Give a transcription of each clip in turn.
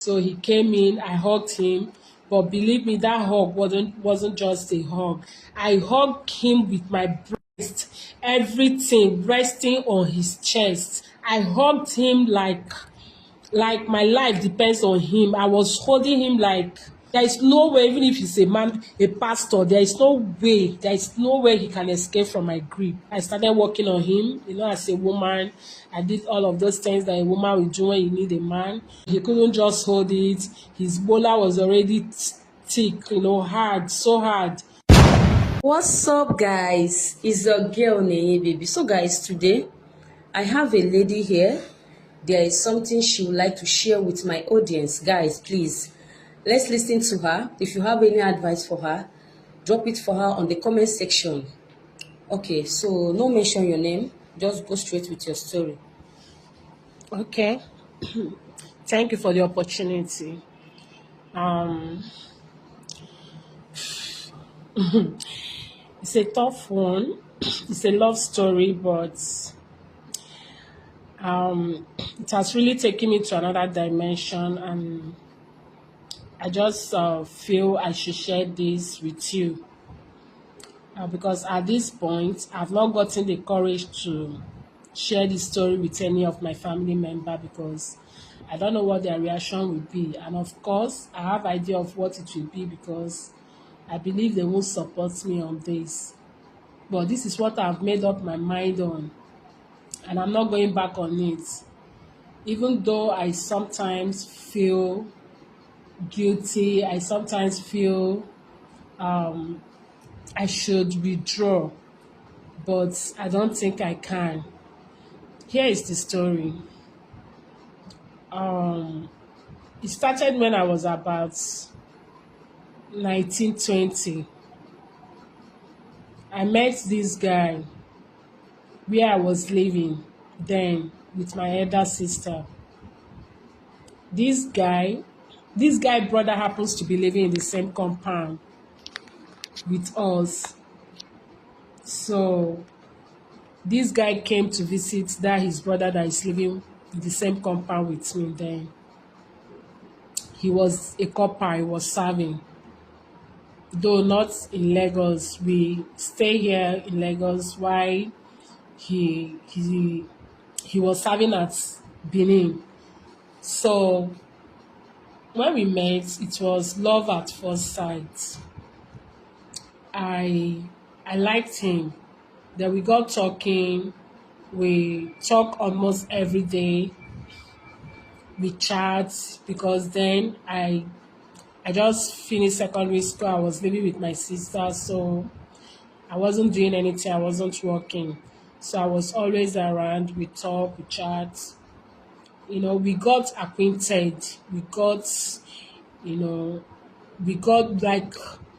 So he came in, I hugged him, but believe me, that hug wasn't just a hug. I hugged him with my breast, everything resting on his chest. I hugged him like my life depends on him. I was holding him like there is no way, even if he's a man, a pastor, there is no way he can escape from my grip. I started working on him, as a woman. I did all of those things that a woman will do when you need a man. He couldn't just hold it. His bola was already thick, hard, so hard. What's up, guys? It's your girl Neye baby. So guys, today I have a lady here. There is something she would like to share with my audience. Guys, please, let's listen to her. If you have any advice for her, drop it for her on the comment section. Okay, so no mention your name, just go straight with your story. Okay. Thank you for the opportunity. Um, it's a tough one. It's a love story, but it has really taken me to another dimension, and I just feel I should share this with you because at this point, I've not gotten the courage to share this story with any of my family member because I don't know what their reaction will be, and of course, I have idea of what it will be because I believe they won't support me on this. But this is what I've made up my mind on, and I'm not going back on it. Even though I sometimes feel guilty, I sometimes feel I should withdraw, but I don't think I can. Here is the story. It started when I was about 1920. I met this guy where I was living then with my elder sister. This guy, this guy brother happens to be living in the same compound with us. So this guy came to visit that his brother that is living in the same compound with me then. He was a copper, he was serving. Though not in Lagos. We stay here in Lagos while he he he was serving at Benin. So when we met, it was love at first sight. I I liked him. Then we got talking. We talk almost every day. We chat because then I just finished secondary school. I was living with my sister, so I wasn't doing anything. I wasn't working, so I was always around. We talk, we chat. We got acquainted. You know, we got like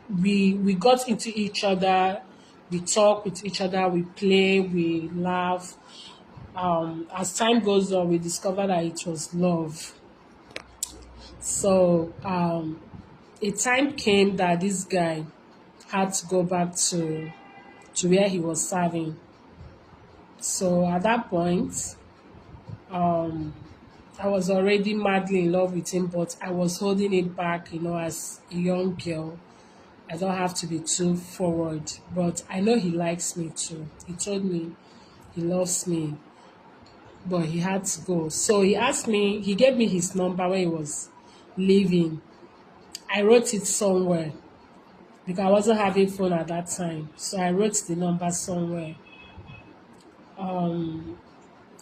we got into each other. We talk with each other. We play. We laugh. As time goes on, we discover that it was love. So a time came that this guy had to go back to where he was serving. So at that point, I was already madly in love with him, but I was holding it back, as a young girl. I don't have to be too forward, but I know he likes me too. He told me he loves me, but he had to go. So he gave me his number when he was leaving. I wrote it somewhere because I wasn't having phone at that time. So I wrote the number somewhere.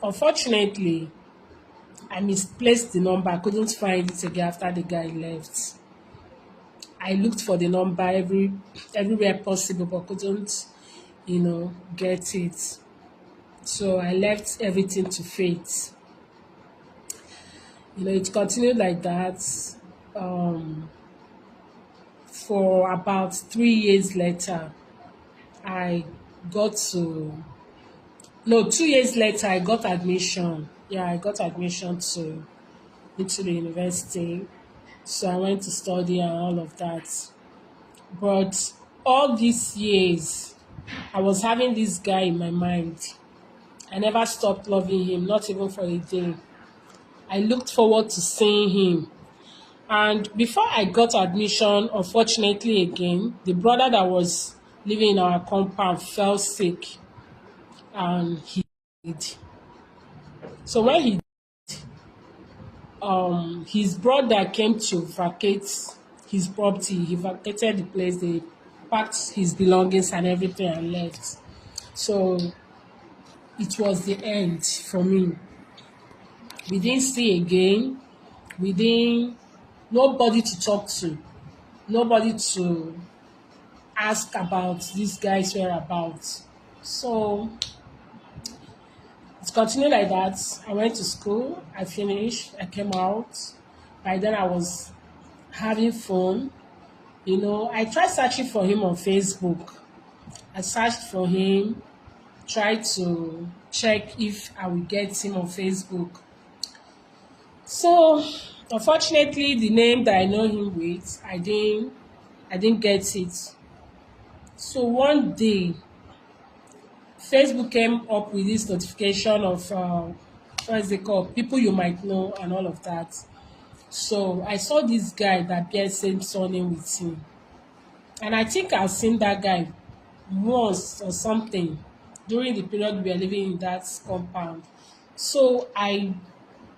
Unfortunately, I misplaced the number. I couldn't find it again after the guy left. I looked for the number everywhere possible, but couldn't, get it. So I left everything to fate. It continued like that for about 3 years later. I got to No, 2 years later, I got admission. Yeah, I got admission to into the university. So I went to study and all of that. But all these years, I was having this guy in my mind. I never stopped loving him, not even for a day. I looked forward to seeing him. And before I got admission, unfortunately again, the brother that was living in our compound fell sick and he died. So when his brother came to vacate his property, he vacated the place, they packed his belongings and everything and left. So it was the end for me. We didn't see again. We didn't, nobody to talk to, nobody to ask about this guy's whereabouts. So it continued like that. I went to school, I finished, I came out. By then I was having fun. You know, I tried searching for him on Facebook. I searched for him, tried to check if I would get him on Facebook. So unfortunately the name that I know him with, I didn't get it. So one day Facebook came up with this notification of what is it called? People you might know and all of that. So I saw this guy that bears same surname with him. And I think I've seen that guy once or something during the period we were living in that compound. So I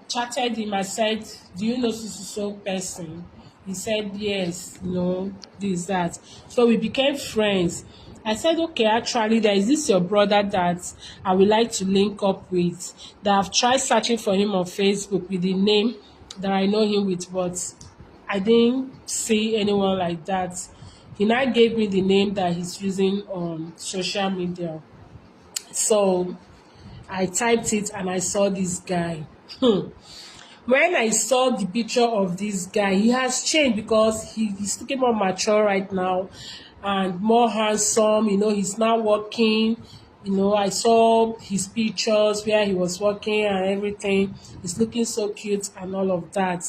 chatted him. I said, "Do you know so person?" He said, "Yes, no, this, that." So we became friends. I said, "Okay, actually, there is this your brother that I would like to link up with. That I've tried searching for him on Facebook with the name that I know him with, but I didn't see anyone like that." He now gave me the name that he's using on social media. So I typed it and I saw this guy. When I saw the picture of this guy, he has changed because he's looking more mature right now and more handsome. You know, he's now working. You know, I saw his pictures where he was working and everything. He's looking so cute and all of that.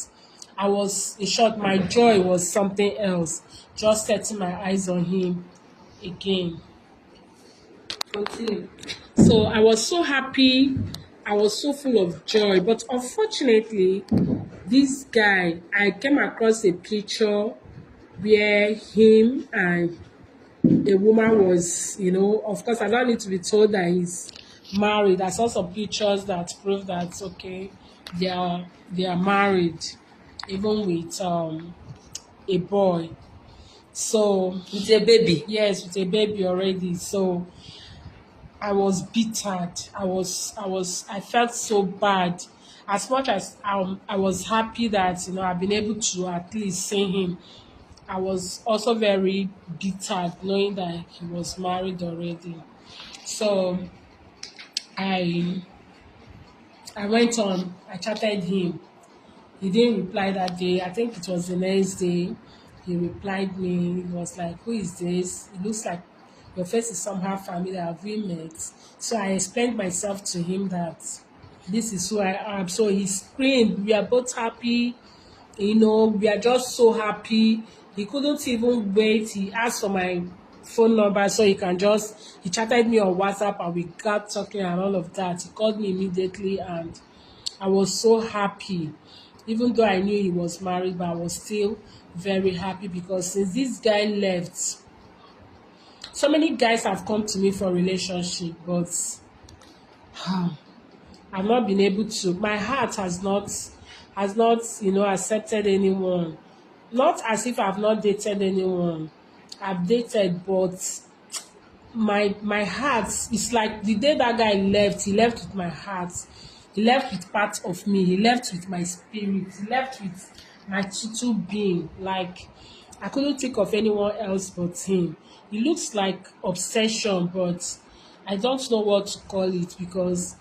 I was, in short, my joy was something else. Just setting my eyes on him again. Continue. So I was so happy. I was so full of joy. But unfortunately, this guy, I came across a picture where him and a woman was, you know, of course, I don't need to be told that he's married. I saw some pictures that prove that, okay, they are married, even with a boy. So, With a baby. yes, with a baby already. So I was bittered. I felt so bad. As much as I was happy that, you know, I've been able to at least see him, I was also very bittered knowing that he was married already. So I I went on, I chatted him. He didn't reply that day. I think it was the next day. He replied me. He was like, "Who is this? It looks like your face is somehow familiar. Have we met?" So I explained myself to him that this is who I am. So he screamed. We are both happy. You know, we are just so happy. He couldn't even wait. He asked for my phone number so he chatted me on WhatsApp and we got talking and all of that. He called me immediately and I was so happy. Even though I knew he was married, but I was still very happy because since this guy left, so many guys have come to me for relationship, but I've not been able to. My heart has not, you know, accepted anyone. Not as if I've not dated anyone. I've dated, but my heart is like the day that guy left, he left with my heart. He left with part of me. He left with my spirit. He left with my total being. Like I couldn't think of anyone else but him. It looks like obsession, but I don't know what to call it because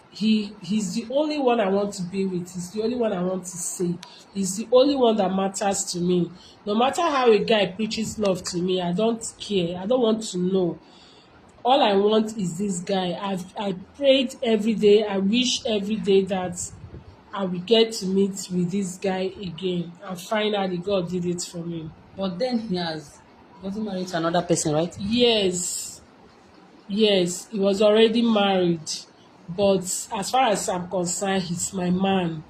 he's the only one I want to be with. He's the only one I want to see. He's the only one that matters to me. No matter how a guy preaches love to me, I don't care. I don't want to know. All I want is this guy. I prayed every day. I wish every day that I will get to meet with this guy again. And finally, God did it for me. But then he has gotten married to another person, right? Yes, yes, he was already married. But as far as I'm concerned, he's my man.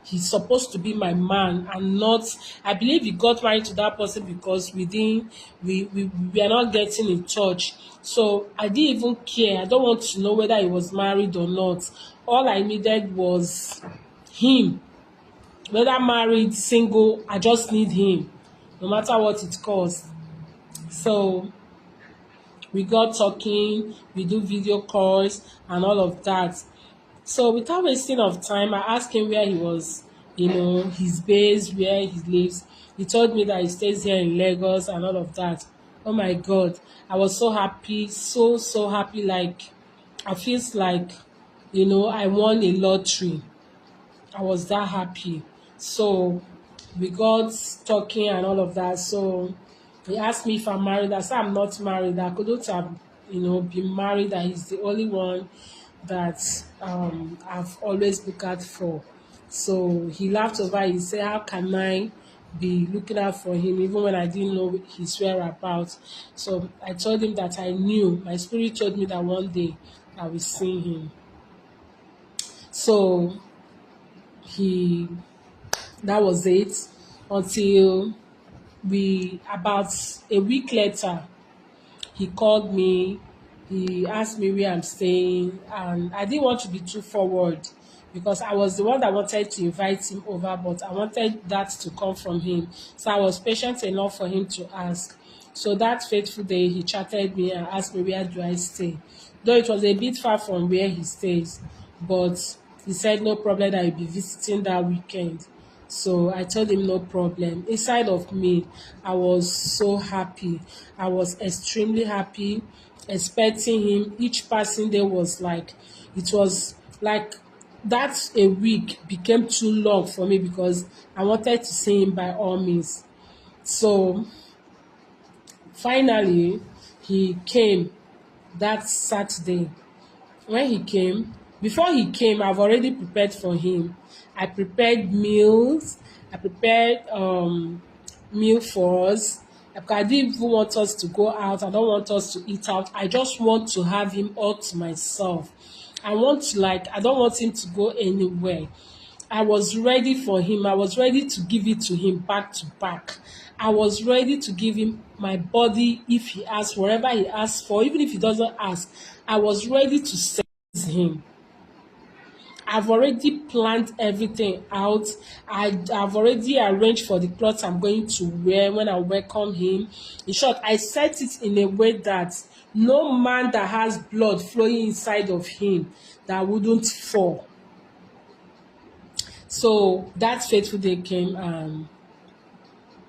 he's supposed to be my man and not. I believe he got married to that person because we are not getting in touch. So I didn't even care. I don't want to know whether he was married or not. All I needed was him. Whether married, single, I just need him, no matter what it costs. So we got talking, we do video calls and all of that. So without wasting of time, I asked him where he was, his base, where he lives. He told me that he stays here in Lagos and all of that. Oh my God, I was so happy, so happy. Like I feels like, I won a lottery. I was that happy. So we got talking and all of that. So he asked me if I'm married. I said I'm not married. I couldn't have, been married. That he's the only one that I've always looked out for. So he laughed over it. He said, how can I be looking out for him even when I didn't know his whereabouts? So I told him that I knew. My spirit told me that one day I will see him. So he that was it until about a week later, he called me. He asked me where I'm staying, and I didn't want to be too forward because I was the one that wanted to invite him over, but I wanted that to come from him. So I was patient enough for him to ask. So that fateful day, he chatted me and asked me where do I stay. Though it was a bit far from where he stays, but he said no problem that he'll be visiting that weekend. So I told him no problem. Inside of me, I was so happy. I was extremely happy, expecting him. Each passing day was like, it was like that a week became too long for me because I wanted to see him by all means. So finally, he came that Saturday. When he came, before he came, I've already prepared for him. I prepared meals. I prepared meal for us. I didn't even want us to go out. I don't want us to eat out. I just want to have him all to myself. I don't want him to go anywhere. I was ready for him. I was ready to give it to him back to back. I was ready to give him my body if he asks, whatever he asks for, even if he doesn't ask. I was ready to seize him. I've already planned everything out. I've already arranged for the clothes I'm going to wear when I welcome him. In short, I set it in a way that no man that has blood flowing inside of him that wouldn't fall. So that fateful day came and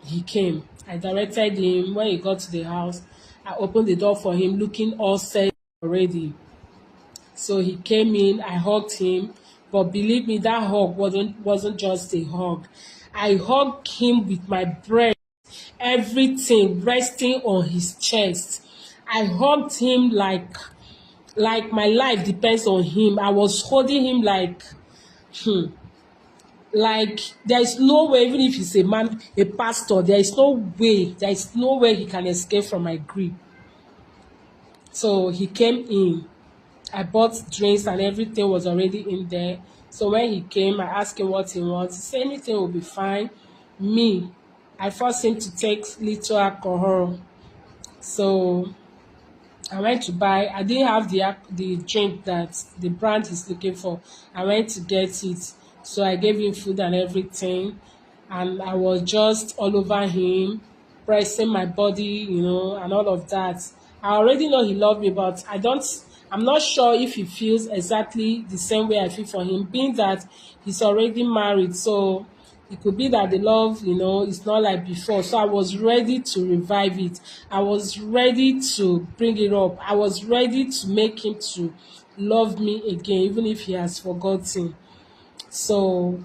he came. I directed him. When he got to the house, I opened the door for him looking all set already. So he came in, I hugged him, but believe me, that hug wasn't just a hug. I hugged him with my breast, everything resting on his chest. I hugged him like my life depends on him. I was holding him like there is no way, even if he's a man, a pastor, there is no way he can escape from my grip. So he came in. I bought drinks and everything was already in there. So when he came, I asked him what he wants. He said anything will be fine. Me, I forced him to take little alcohol. So I went to buy. I didn't have the drink that the brand is looking for. I went to get it. So I gave him food and everything. And I was just all over him, pressing my body, and all of that. I already know he loved me, but I'm not sure if he feels exactly the same way I feel for him, being that he's already married. So it could be that the love, is not like before. So I was ready to revive it. I was ready to bring it up. I was ready to make him to love me again, even if he has forgotten. So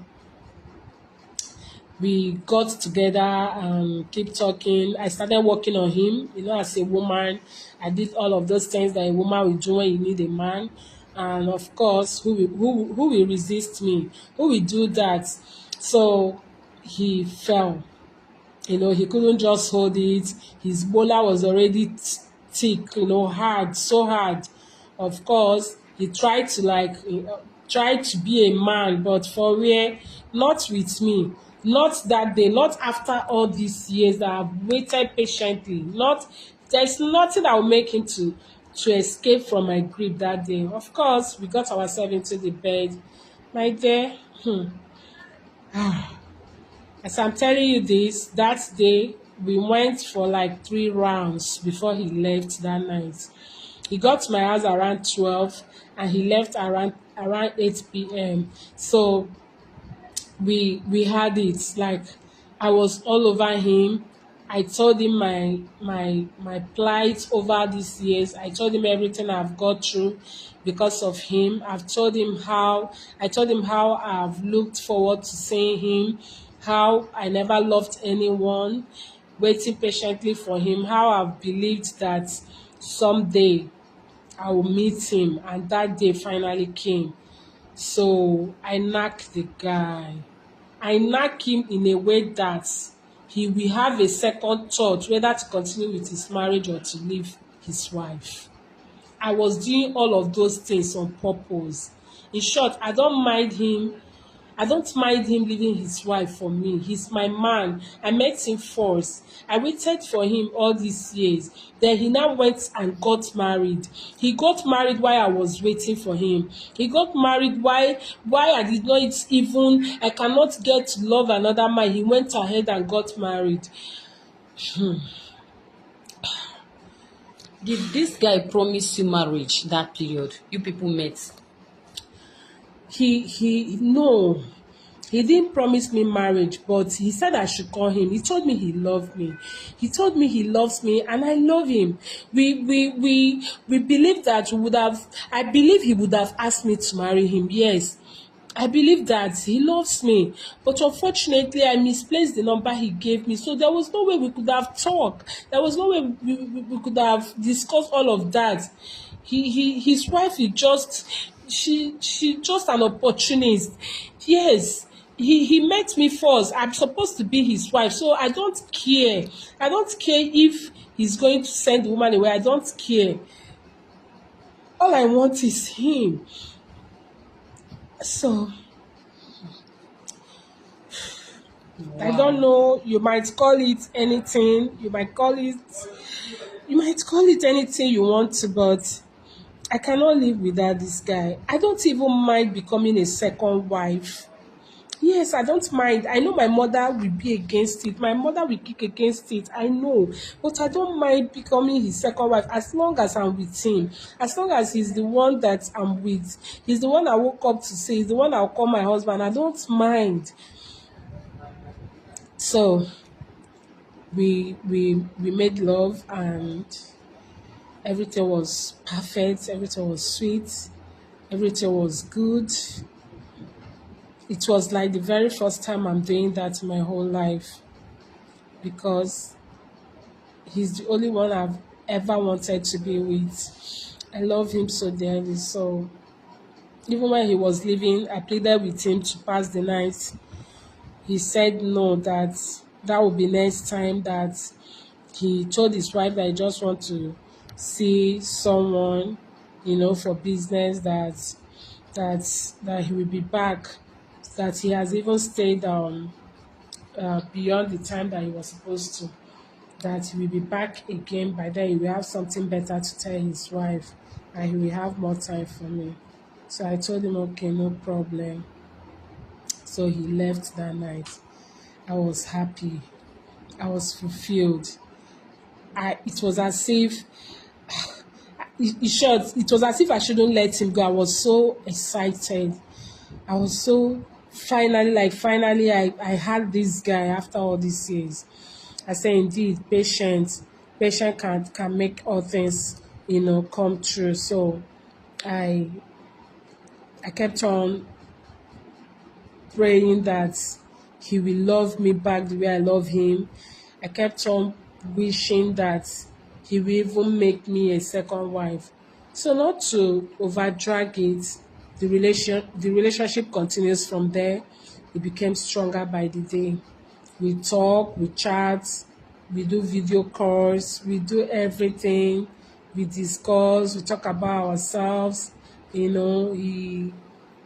we got together and keep talking. I started working on him, as a woman. I did all of those things that a woman will do when you need a man. And of course, who will resist me? Who will do that? So he fell. He couldn't just hold it. His bola was already thick, hard, so hard. Of course, he tried to be a man, but for where not with me, not that day, not after all these years that I've waited patiently. Not There's nothing that will make him to escape from my grip that day. Of course, we got ourselves into the bed. My dear, as I'm telling you this, that day we went for like 3 rounds before he left that night. He got to my house around 12 and he left around 8 p.m. So we had it like I was all over him. I told him my plight over these years. I told him everything I've got through because of him. I told him how I've looked forward to seeing him, how I never loved anyone, waiting patiently for him, how I've believed that someday I will meet him, and that day finally came. So I knocked the guy. I knack him in a way that he will have a second thought whether to continue with his marriage or to leave his wife. I was doing all of those things on purpose. In short, I don't mind him leaving his wife for me. He's my man. I met him first. I waited for him all these years. Then he now went and got married. He got married while I was waiting for him. He got married while I did not even, I cannot get to love another man. He went ahead and got married. Did this guy promise you marriage that period you people met? No, he didn't promise me marriage, but he said I should call him. He told me he loved me. He told me he loves me, and I love him. We believe that we would have. I believe he would have asked me to marry him. Yes, I believe that he loves me, but unfortunately, I misplaced the number he gave me. So there was no way we could have talked. There was no way we could have discussed all of that. His wife is just she just an opportunist. Yes, he met me first. I'm supposed to be his wife, so I don't care. I don't care if he's going to send the woman away. I don't care. All I want is him. So I don't know. You might call it anything. You might call it anything you want to, but I cannot live without this guy. I don't even mind becoming a second wife. Yes, I don't mind. I know my mother will be against it. My mother will kick against it. I know. But I don't mind becoming his second wife as long as I'm with him. As long as he's the one that I'm with. He's the one I woke up to see. He's the one I'll call my husband. I don't mind. So we made love and everything was perfect, everything was sweet, everything was good. It was like the very first time I'm doing that in my whole life because he's the only one I've ever wanted to be with. I love him so dearly. So even when he was leaving, I pleaded with him to pass the night. He said no, that would be next time. That he told his wife that he just want to see someone, for business, that he will be back, that he has even stayed beyond the time that he was supposed to, that he will be back again. By then he will have something better to tell his wife and he will have more time for me. So I told him, okay, no problem. So he left that night. I was happy. I was fulfilled. It was as if, in short, it was as if I shouldn't let him go. I was so excited. I was so finally, I had this guy after all these years. I say, indeed, patience can make all things, come true. So I kept on praying that he will love me back the way I love him. I kept on wishing that he will even make me a second wife. So not to overdrag it, the relationship continues from there. It became stronger by the day. We talk, we chat, we do video calls, we do everything. We discuss, we talk about ourselves. He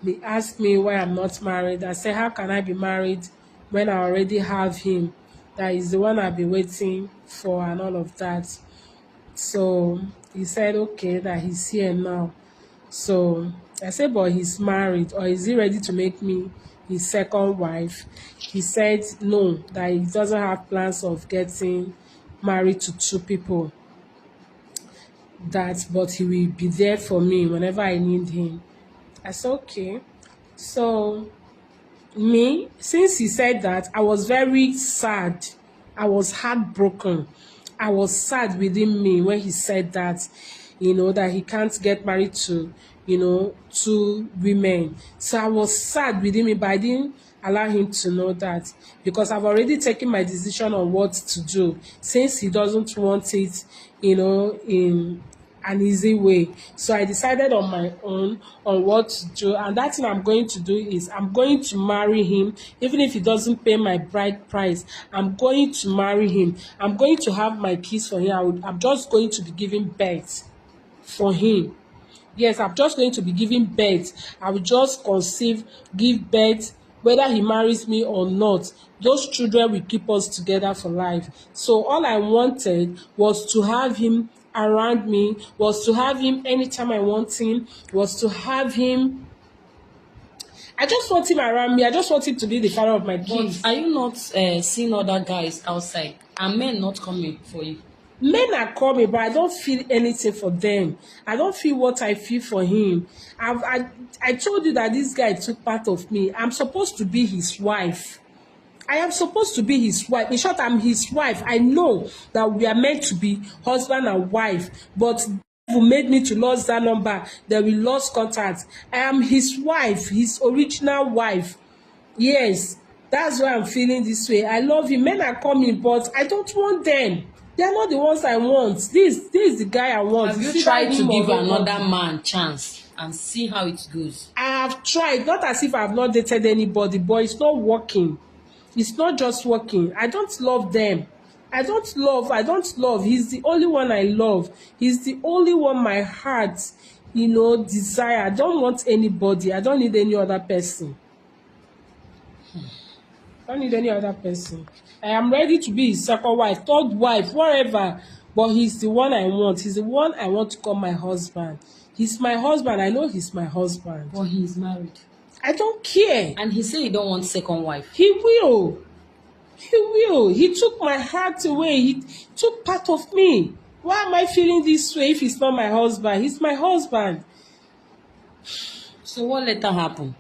they ask me why I'm not married. I say, how can I be married when I already have him? That is the one I've been waiting for and all of that. So he said, okay, that he's here now. So I said, but he's married, or is he ready to make me his second wife? He said no, that he doesn't have plans of getting married to two people. That, but he will be there for me whenever I need him. I said, okay. So me, since he said that, I was very sad. I was heartbroken. I was sad within me when he said that, that he can't get married to, two women. So I was sad within me, but I didn't allow him to know that, because I've already taken my decision on what to do, since he doesn't want it, in an easy way. So I decided on my own on what to do, and that thing I'm going to do is I'm going to marry him. Even if he doesn't pay my bride price, I'm going to marry him. I'm going to have my kids for him. I'm just going to be giving birth for him. Yes, I'm just going to be giving birth. I will just conceive, give birth, whether he marries me or not. Those children will keep us together for life. So all I wanted was to have him around me, was to have him anytime I want him, was to have him. I just want him around me. I just want him to be the father of my kids. But are you not seeing other guys outside? Are men not coming for you? Men are coming, but I don't feel anything for them. I don't feel what I feel for him. I told you that this guy took part of me. I'm supposed to be his wife. I am supposed to be his wife. In short, I'm his wife. I know that we are meant to be husband and wife, but who made me to lose that number, that we lost contact. I am his wife, his original wife. Yes, that's why I'm feeling this way. I love him. Men are coming, but I don't want them. They are not the ones I want. This is the guy I want. Have you tried to give another man chance and see how it goes? I have tried, not as if I have not dated anybody, but it's not working. It's not just working. I don't love them. I don't love. He's the only one I love. He's the only one my heart, desire. I don't want anybody. I don't need any other person. I don't need any other person. I am ready to be his second wife, third wife, whatever. But he's the one I want. He's the one I want to call my husband. He's my husband. I know he's my husband. But he's married. I don't care. And he said he don't want second wife. He will. He will. He took my heart away. He took part of me. Why am I feeling this way if he's not my husband? He's my husband. So what later happened?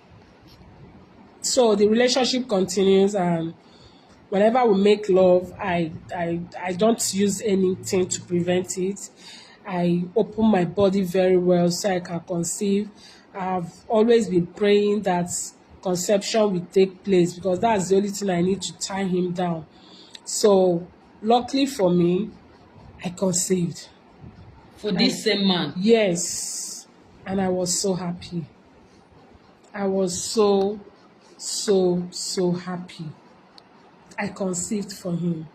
So the relationship continues, and whenever we make love, I don't use anything to prevent it. I open my body very well so I can conceive. I've always been praying that conception will take place, because that's the only thing I need to tie him down. So luckily for me, I conceived. For this same man? Yes. And I was so happy. I was so happy. I conceived for him,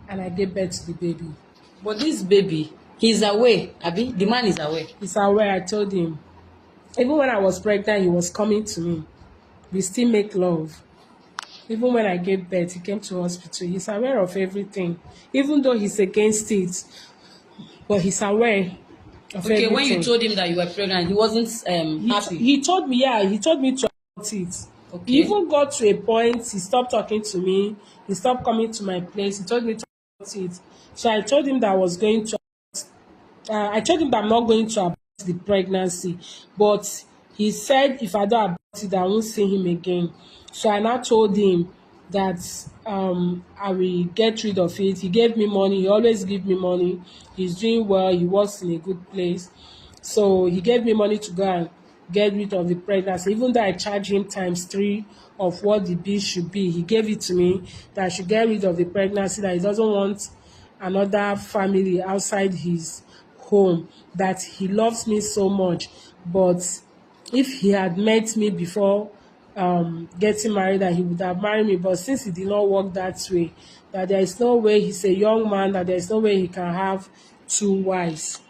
and I gave birth to the baby. But this baby, he's away, Abi? The man is away. He's aware. I told him. Even when I was pregnant, he was coming to me. We still make love. Even when I gave birth, he came to hospital. He's aware of everything, even though he's against it. But he's aware of everything. Okay, when you told him that you were pregnant, he wasn't happy? He told me, he told me to about it. Okay. He even got to a point, he stopped talking to me. He stopped coming to my place. He told me to about it. So I told him that I was going to, I told him that I'm not going to abort the pregnancy. But he said if I don't abort it, I won't see him again. So I now told him that I will get rid of it. He gave me money. He always gives me money. He's doing well. He works in a good place. So he gave me money to go and get rid of the pregnancy. Even though I charge him ×3 of what the bill should be, he gave it to me that I should get rid of the pregnancy, that he doesn't want another family outside his home, that he loves me so much. But if he had met me before getting married, that he would have married me. But since it did not work that way, that there is no way, he's a young man, that there is no way he can have two wives.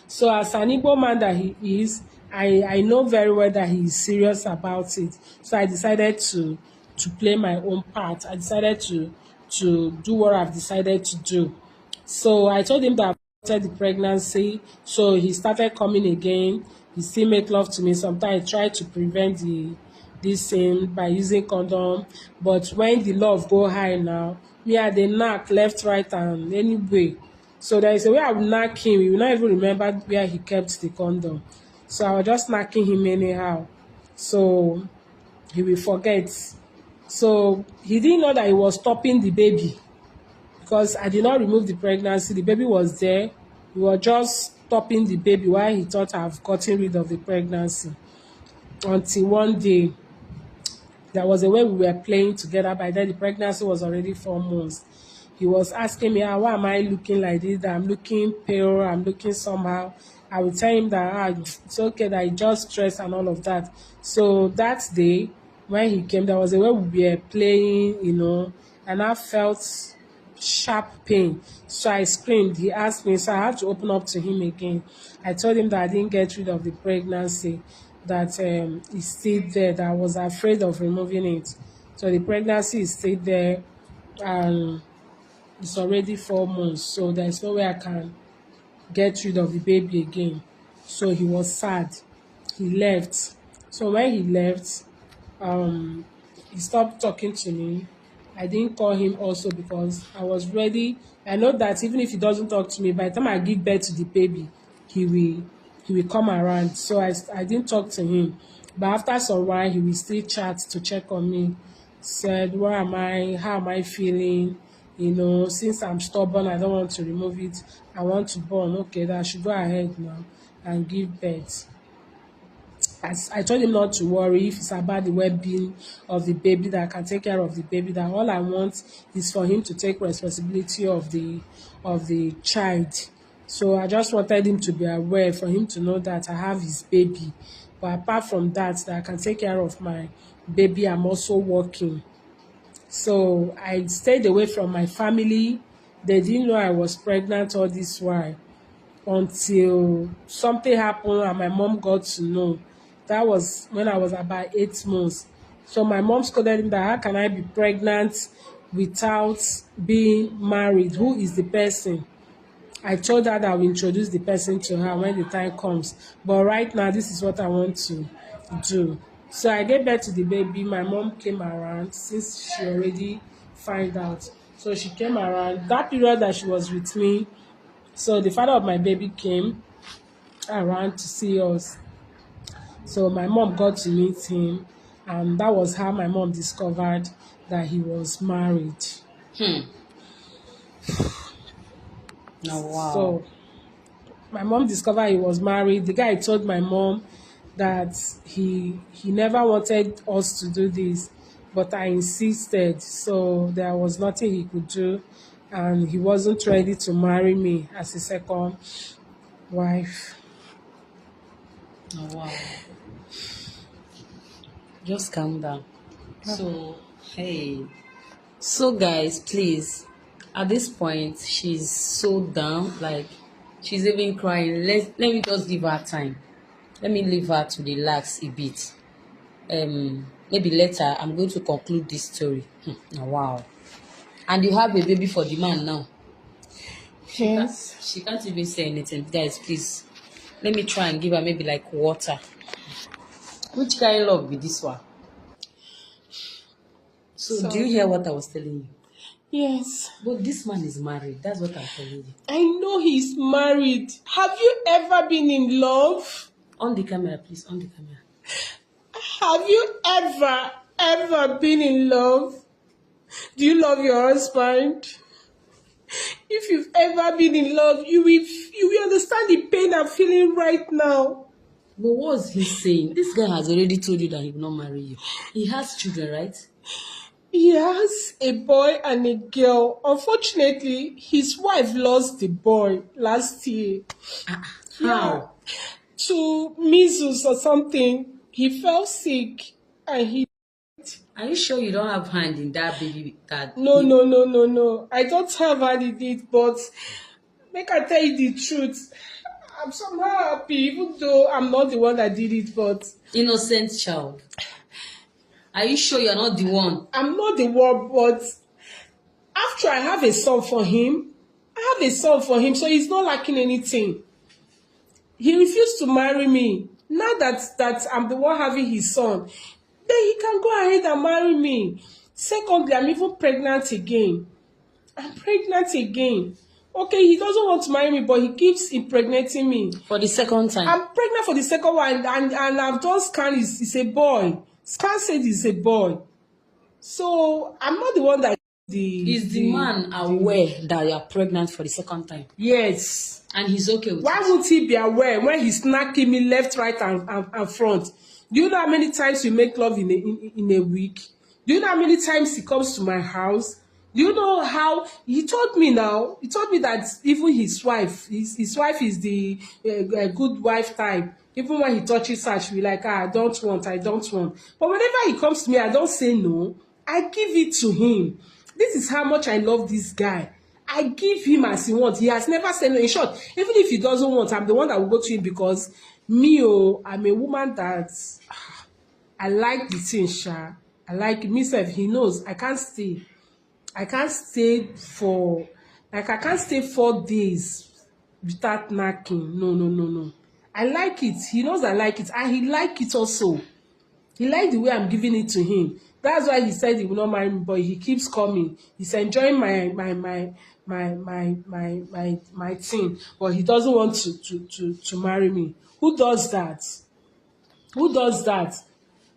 So as an Igbo man that he is, I know very well that he's serious about it. So I decided to play my own part. I decided to do what I've decided to do. So I told him that I wanted the pregnancy. So he started coming again. He still make love to me. Sometimes I try to prevent this thing by using condom. But when the love go high now, me I dey knack left, right, and anyway. So there is a way I will knack him. He will not even remember where he kept the condom. So I was just knacking him anyhow. So he will forget. So he didn't know that he was stopping the baby because I did not remove the pregnancy. The baby was there. He was just stopping the baby while he thought I've gotten rid of the pregnancy. Until one day, there was a way we were playing together. By then, the pregnancy was already 4 months. He was asking me, why am I looking like this? That I'm looking pale, I'm looking somehow. I would tell him that it's okay, that I just stressed and all of that. So that day, when he came, there was a way we were playing, and I felt sharp pain. So I screamed. He asked me, so I had to open up to him again. I told him that I didn't get rid of the pregnancy, that it's still there, that I was afraid of removing it. So the pregnancy is still there, and it's already 4 months. So there's no way I can get rid of the baby again. So he was sad. He left. So when he left, um, he stopped talking to me. I didn't call him also because I was ready. I know that even if he doesn't talk to me, by the time I give birth to the baby, he will he will come around. So I didn't talk to him. But after some while, he will still chat to check on me. Said, where am I? How am I feeling? Since I'm stubborn, I don't want to remove it. I want to born. Okay, that I should go ahead now and give birth. I told him not to worry if it's about the well-being of the baby, that I can take care of the baby, that all I want is for him to take responsibility of the child. So I just wanted him to be aware, for him to know that I have his baby. But apart from that I can take care of my baby, I'm also working. So I stayed away from my family. They didn't know I was pregnant all this while, until something happened and my mom got to know. That was when I was about 8 months. So my mom scolded him that how can I be pregnant without being married? Who is the person? I told her that I will introduce the person to her when the time comes. But right now, this is what I want to do. So I gave birth to the baby. My mom came around since she already found out. So she came around. That period that she was with me, so the father of my baby came around to see us. So my mom got to meet him, and that was how my mom discovered that he was married. Oh, wow. So my mom discovered he was married. The guy told my mom that he never wanted us to do this, but I insisted. So there was nothing he could do, and he wasn't ready to marry me as a second wife. Oh, wow. Just calm down. So, hey. So, guys, please, at this point, she's so down. Like, she's even crying. Let me just give her time. Let me leave her to relax a bit. Maybe later, I'm going to conclude this story. Oh, wow. And you have a baby for the man now. Yes. She can't even say anything. Guys, please, let me try and give her maybe like water. Which kind of love be this one? So, do you hear what I was telling you? Yes. But this man is married. That's what I'm telling you. I know he's married. Have you ever been in love? On the camera, please. On the camera. Have you ever been in love? Do you love your husband? If you've ever been in love, you will understand the pain I'm feeling right now. But what's he saying? This guy has already told you that he will not marry you. He has children, right? He has a boy and a girl. Unfortunately, his wife lost the boy last year. How? To measles or something. He fell sick and he... Are you sure you don't have hand in that baby? No. I don't have any need, but make I tell you the truth. I'm somehow happy, even though I'm not the one that did it, but Innocent child. Are you sure you're not the one? I'm not the one, but after I have a son for him, I have a son for him, so he's not lacking anything. He refused to marry me. Now that I'm the one having his son, then he can go ahead and marry me. Secondly, I'm even pregnant again. I'm pregnant again. Okay, he doesn't want to marry me, but he keeps impregnating me. For the second time. I'm pregnant for the second one, and I've done scan. It's a boy. Scan said it's a boy. So I'm not the one that Is the man aware that you are pregnant for the second time? Yes. And he's okay with Why it? would he be aware when he's knocking me left, right, and front? Do you know how many times we make love in a week? Do you know how many times he comes to my house? Do you know how he told me now? He told me that even his wife is the good wife type. Even when he touches her, she'll be like, I don't want. But whenever he comes to me, I don't say no. I give it to him. This is how much I love this guy. I give him as he wants. He has never said no. In short, even if he doesn't want, I'm the one that will go to him because I'm a woman that I like the thing, sha. I like myself. He knows I can't stay. I can't stay for I can't stay 4 days without knacking. No. I like it. He knows I like it, and he like it also. He liked the way I'm giving it to him. That's why he said he will not marry me, but he keeps coming. He's enjoying my thing, but he doesn't want to marry me. Who does that? Who does that?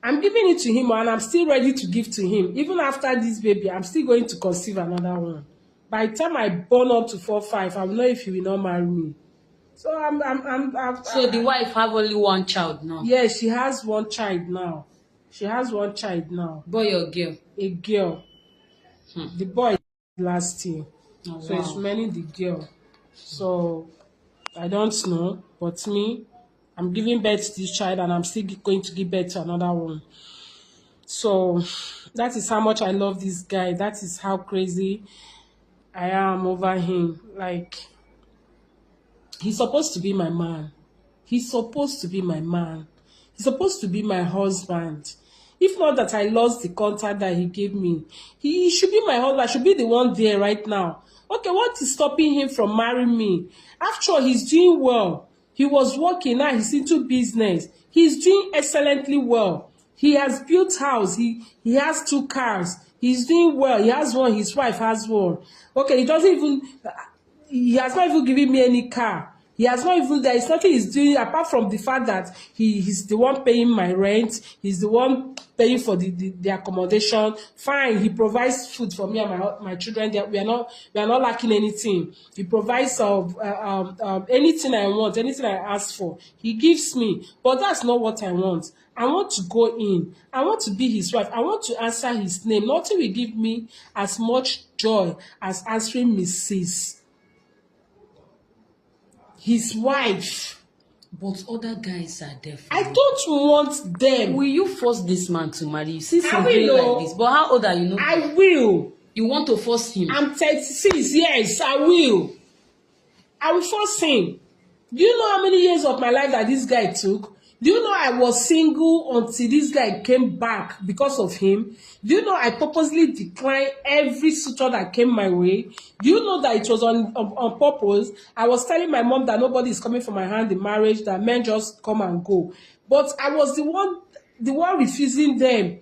I'm giving it to him, and I'm still ready to give to him. Even after this baby, I'm still going to conceive another one. By the time I born up to 4, 5, I will know if he will not marry me. So So the wife have only one child now? Yes, she has one child now. Boy or girl? A girl. The boy last year. Oh, So wow. it's remaining the girl. So I don't know, but me, I'm giving birth to this child, and I'm still going to give birth to another one. So that is how much I love this guy. That is how crazy I am over him. Like, he's supposed to be my man. He's supposed to be my man. He's supposed to be my husband. If not that I lost the contact that he gave me, he should be my husband. I should be the one there right now. Okay, what is stopping him from marrying me? After all, he's doing well. He was working, now he's into business. He's doing excellently well. He has built house. He has 2 cars. He's doing well. He has one. His wife has one. Okay, he has not even given me any car. He has not even, there is nothing he's doing apart from the fact that he's the one paying my rent. He's the one paying for the accommodation. Fine, he provides food for me and my children. We are not lacking anything. He provides anything I want, anything I ask for, he gives me. But that's not what I want. I want to go in. I want to be his wife. I want to answer his name. Nothing will give me as much joy as answering Mrs. His wife. But other guys are there for I you. don't want them. Will you force this man to marry you? Since I you're doing will. like this. But how old are you? No? I will. You want to force him? I'm 36. Yes, I will. I will force him. Do you know how many years of my life that this guy took? Do you know I was single until this guy came back because of him? Do you know I purposely declined every suitor that came my way? Do you know that it was on purpose? I was telling my mom that nobody is coming for my hand in marriage, that men just come and go. But I was the one refusing them.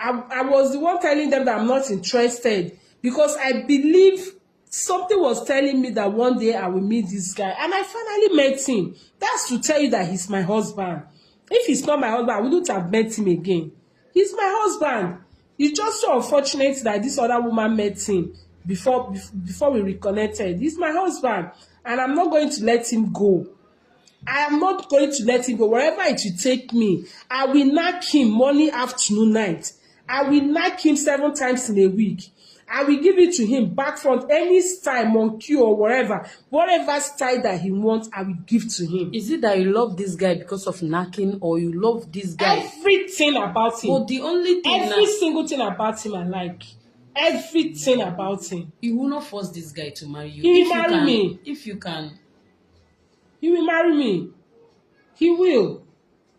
I was the one telling them that I'm not interested because I believe something was telling me that one day I will meet this guy, and I finally met him. That's to tell you that he's my husband. If he's not my husband, I wouldn't have met him again. He's my husband. It's just so unfortunate that this other woman met him before we reconnected. He's my husband, and I'm not going to let him go. I am not going to let him go. Wherever it will take me, I will knock him morning, afternoon, night. I will knock him 7 times in a week. I will give it to him back front, any style, monkey or whatever style that he wants, I will give to him. Is it that you love this guy because of knacking, or you love this guy? Everything about him. But the only thing every single thing about him I like. Everything about him. You will not force this guy to marry you. He will marry me. If you can. He will marry me. He will.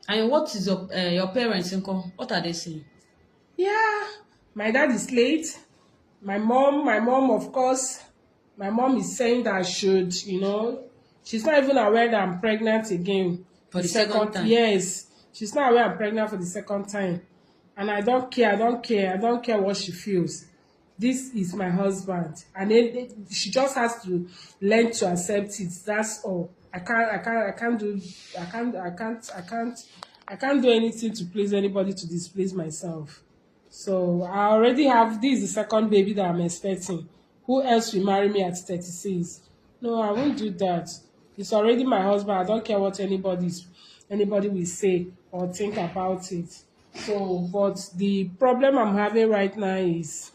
And what is your parents' income? What are they saying? Yeah, my dad is late. My mom, of course, my mom is saying that I should, she's not even aware that I'm pregnant again. For the second time? Yes, she's not aware I'm pregnant for the second time. And I don't care, I don't care what she feels. This is my husband. And she just has to learn to accept it. That's all. I can't do anything to please anybody to displease myself. So I already have, this is the second baby that I'm expecting. Who else will marry me at 36? No, I won't do that. It's already my husband. I don't care what anybody will say or think about it. So, but the problem I'm having right now is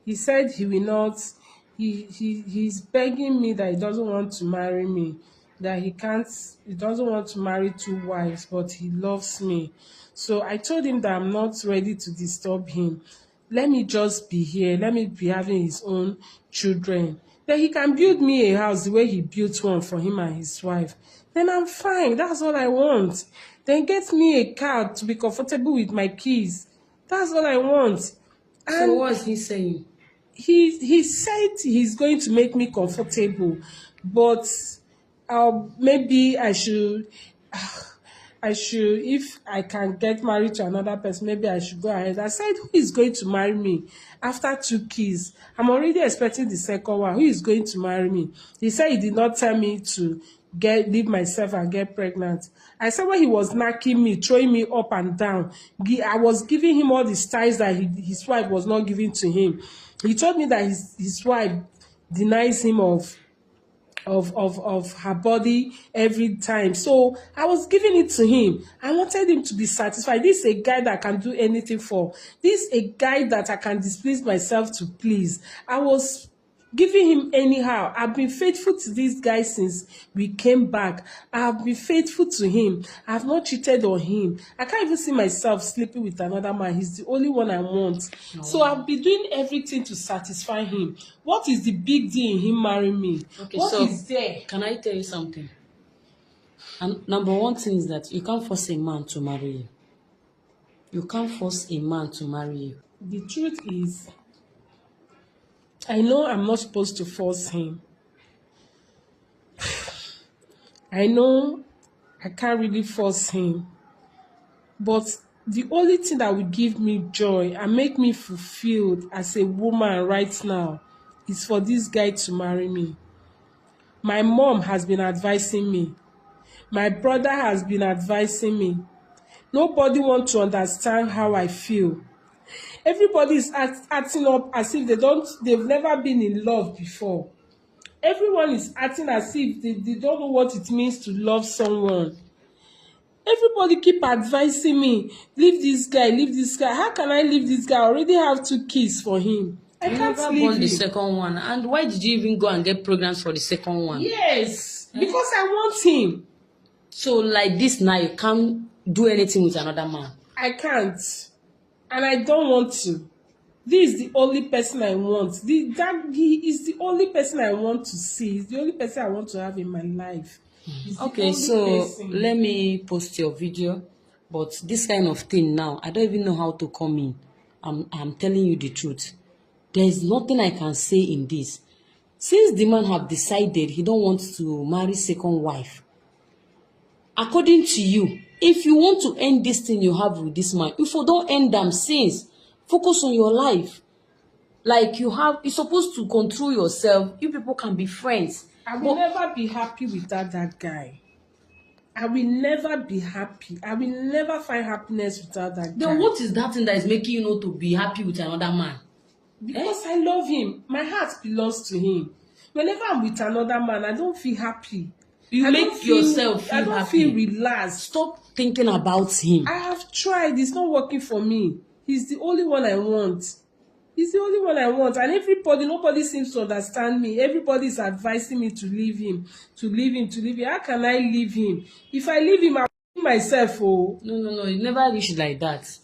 he said he will not, he's begging me that he doesn't want to marry me, that he doesn't want to marry two wives, but he loves me. So I told him that I'm not ready to disturb him. Let me just be here, let me be having his own children, then he can build me a house the way he built one for him and his wife. Then I'm fine, that's all I want. Then get me a car to be comfortable with my kids. That's all I want. So what is he saying? He said he's going to make me comfortable, but maybe if I can get married to another person, maybe I should go ahead. I said, who is going to marry me after 2 kids? I'm already expecting the second one. Who is going to marry me? He said he did not tell me to leave myself and get pregnant. I said when he was knocking me, throwing me up and down, I was giving him all the styles that his wife was not giving to him. He told me that his wife denies him of her body every time. So I was giving it to him. I wanted him to be satisfied. This is a guy that I can do anything for. This is a guy that I can displease myself to please. I was giving him anyhow. I've been faithful to this guy since we came back. I've been faithful to him. I've not cheated on him. I can't even see myself sleeping with another man. He's the only one I want. Oh. So I've been doing everything to satisfy him. What is the big deal in him marrying me? Okay, What so is there? can I tell you something? And number one thing is that you can't force a man to marry you. You can't force a man to marry you. The truth is, I know I'm not supposed to force him. I know I can't really force him. But the only thing that will give me joy and make me fulfilled as a woman right now is for this guy to marry me. My mom has been advising me. My brother has been advising me. Nobody wants to understand how I feel. Everybody is acting up as if they've never been in love before. Everyone is acting as if they don't know what it means to love someone. Everybody keep advising me, leave this guy, leave this guy. How can I leave this guy? I already have 2 kids for him. I You can't never leave born the him. second one. And why did you even go and get pregnant for the second one? Yes, because I want him. So like this now, you can't do anything with another man. I can't. And I don't want to. This is the only person I want. He is the only person I want to see. He's the only person I want to have in my life. Okay, so let me post your video. But this kind of thing now, I don't even know how to come in. I'm telling you the truth. There is nothing I can say in this. Since the man have decided he don't want to marry second wife, according to you, if you want to end this thing you have with this man, if you don't end them since, focus on your life. Like you're supposed to control yourself. You people can be friends. I will never be happy without that guy. I will never be happy. I will never find happiness without that guy. Then what is that thing that is making you not to be happy with another man? Because I love him. My heart belongs to him. Whenever I'm with another man, I don't feel happy. You make yourself feel happy. I don't feel relaxed. Stop thinking about him. I have tried. It's not working for me. He's the only one I want. He's the only one I want. And nobody seems to understand me. Everybody is advising me to leave him, to leave him, to leave him. How can I leave him? If I leave him, I'll leave myself. Oh. No. You never reach like that.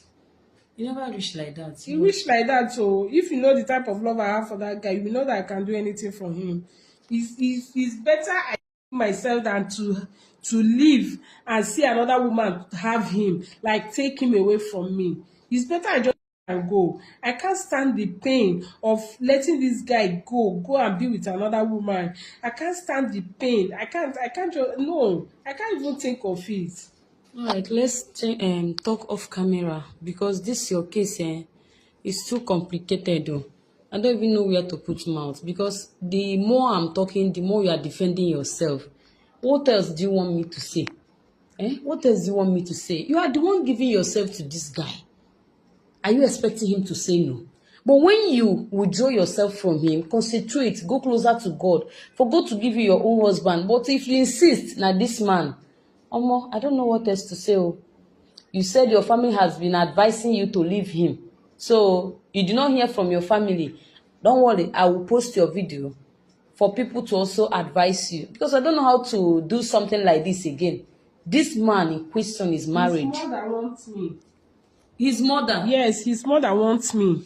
You never reach like that. You reach like that. So if you know the type of love I have for that guy, you know that I can do anything for him. It's better I kill myself than to live and see another woman have him, like take him away from me. It's better I just and go. I can't stand the pain of letting this guy go and be with another woman. I can't stand the pain. I can't just, no, I can't even think of it. All right, let's talk off camera because this your case is too complicated though. I don't even know where to put mouth because the more I'm talking, the more you are defending yourself. What else do you want me to say? What else do you want me to say? You are the one giving yourself to this guy. Are you expecting him to say no? But when you withdraw yourself from him, concentrate, go closer to God, for God to give you your own husband. But if you insist, now this man, Omo, I don't know what else to say. Oh. You said your family has been advising you to leave him. So you do not hear from your family. Don't worry, I will post your video for people to also advise you. Because I don't know how to do something like this again. This man in question is married. His mother wants me. His mother? Yes, his mother wants me.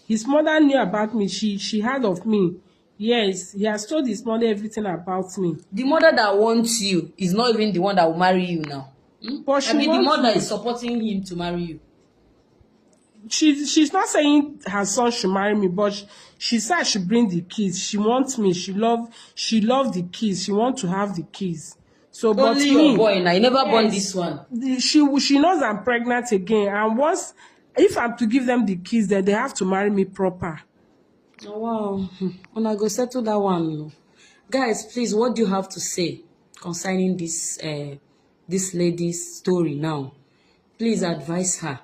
His mother knew about me. She heard of me. Yes, he has told his mother everything about me. The mother that wants you is not even the one that will marry you now. But she I mean, the wants mother me. is supporting him to marry you. She's not saying her son should marry me, but she said she bring the kids. She wants me. She love the kids. She want to have the kids. So, but Only me, your boy now. You never born yes, this one. she knows I'm pregnant again, and once if I'm to give them the kids, then they have to marry me proper. Oh, wow. When I go settle that one, no. Guys, please, what do you have to say concerning this lady's story now? Please advise her.